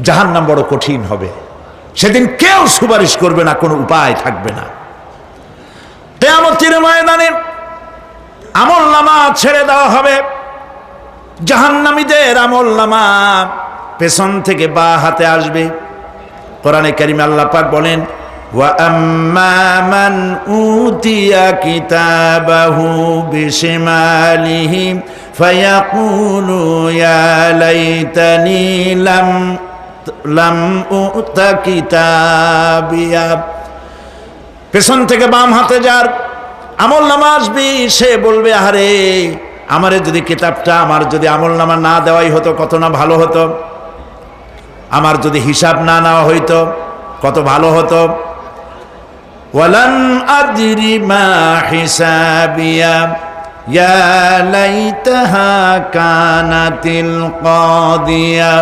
জাহান্নাম বড় কঠিন হবে। সেদিন কেউ সুপারিশ করবে না, কোনো উপায় থাকবে না। কিয়ামতের ময়দানে আমলনামা ছেড়ে দেওয়া হবে। জাহান্নামীদের আমলনামা পেছন থেকে বা হাতে আসবে। কোরআনে কারিমে আল্লাহ পাক বলেন, ওয়া আম্মা মান উতিয়া কিতাবাহু বিশিমালিহি ফায়াকুলু ইয়া লাইতানি লাম উতা কিতাবিয়া। পেছন থেকে বাম হাতে যার আমলনামা আসবে, সে বলবে, আরে আমারে যদি কিতাবটা, আমার যদি আমলনামা না দেওয়াই হতো কত না ভালো হতো, আমার যদি হিসাব না নেওয়া হইতো কত ভালো হতো। ওয়ালান আদরি মা হিসাবিয়া ইয়া লাইতাহা কানাতিল কাদিয়া।